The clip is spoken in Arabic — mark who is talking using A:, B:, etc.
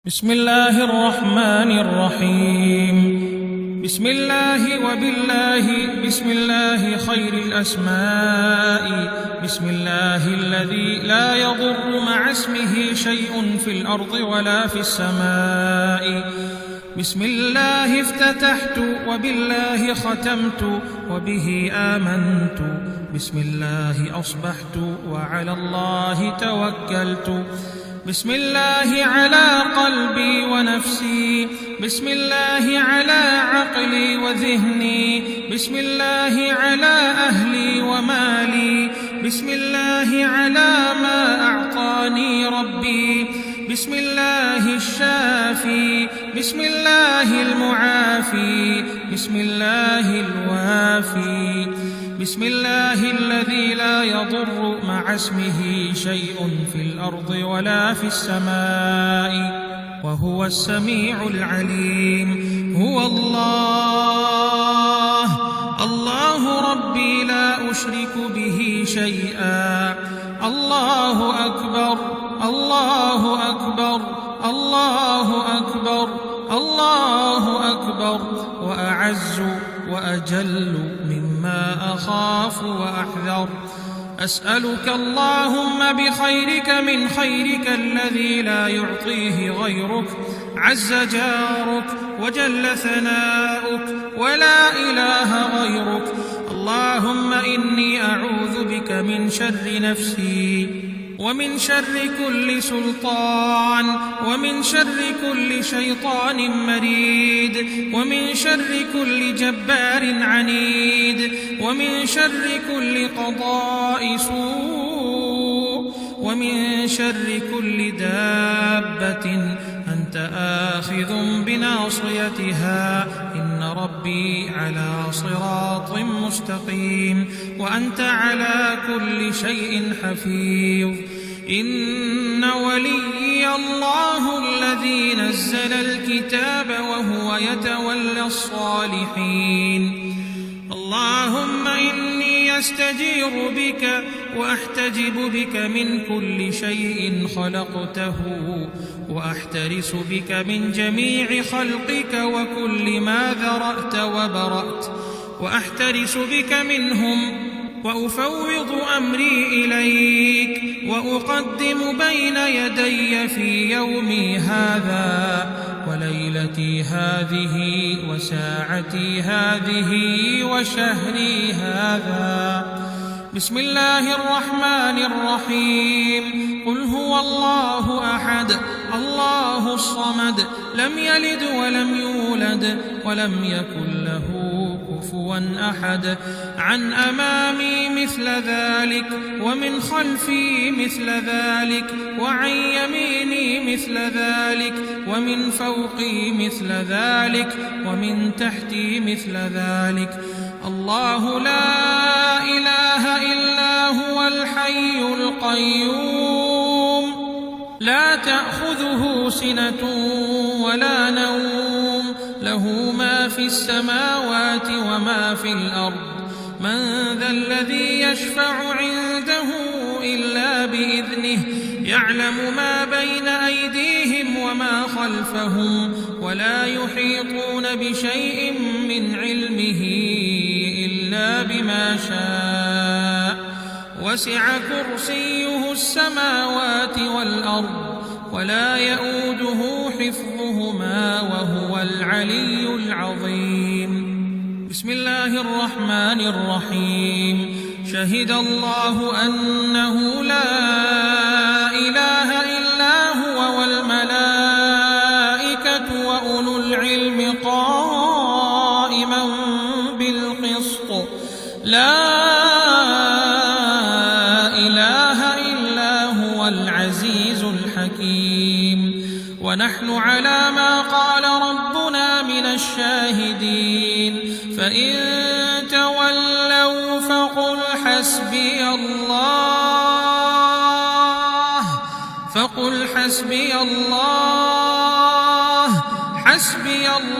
A: بسم الله الرحمن الرحيم. بسم الله وبالله، بسم الله خير الأسماء، بسم الله الذي لا يضر مع اسمه شيء في الأرض ولا في السماء. بسم الله افتتحت وبالله ختمت وبه آمنت. بسم الله أصبحت وعلى الله توكلت. بسم الله على قلبي ونفسي، بسم الله على عقلي وذهني، بسم الله على أهلي ومالي، بسم الله على ما أعطاني ربي، بسم الله الشافي، بسم الله المعافي، بسم الله الوافي. بسم الله الذي لا يضر مع اسمه شيء في الأرض ولا في السماء وهو السميع العليم. هو الله، الله ربي لا أشرك به شيئا. الله أكبر، الله أكبر، الله أكبر، الله أكبر، وأعز وأجل مما أخاف وأحذر. أسألك اللهم بخيرك من خيرك الذي لا يعطيه غيرك، عز جارك وجل ثناؤك ولا إله غيرك. اللهم إني أعوذ بك من شر نفسي ومن شر كل سلطان ومن شر كل شيطان مريد ومن شر كل جبار عنيد ومن شر كل قضاء سوء ومن شر كل دابة أنت آخذ بناصيتها. إن ربي على صراط مستقيم وأنت على كل شيء حفيظ. إن وليي الله الذي نزل الكتاب وهو يتولى الصالحين. اللهم إني أستجير بك وأحتجب بك من كل شيء خلقته، وأحترس بك من جميع خلقك وكل ما ذرأت وبرأت، وأحترس بك منهم وأفوض أمري إليك، وأقدم بين يدي في يومي هذا وليلتي هذه وساعتي هذه وشهري هذا. بسم الله الرحمن الرحيم. قل هو الله أحد الله الصمد لم يلد ولم يولد ولم يكن له كفوا أحد. عن أمامي مثل ذلك ومن خلفي مثل ذلك وعن يميني مثل ذلك ومن فوقي مثل ذلك ومن تحتي مثل ذلك. الله لا إله إلا هو الحي القيوم لا تأخذه سنة ولا نوم، له ما في السماوات وما في الأرض. من ذا الذي يشفع عنده إلا بإذنه، يعلم ما بين أيديهم وما خلفهم، ولا يحيطون بشيء من علمه إلا بما شاء. وسع كرسيه السماوات والأرض ولا يؤوده حفظهما وهو العلي العظيم. بسم الله الرحمن الرحيم. شهد الله أنه لا إله إلا هو والملائكة وأولو العلم قائما بالقسط. لا إله إلا هو العزيز الحكيم. ونحن على ما قال ربنا من الشاهدين. فإن تولوا فقل حسبي الله، فقل حسبي الله، حسبي الله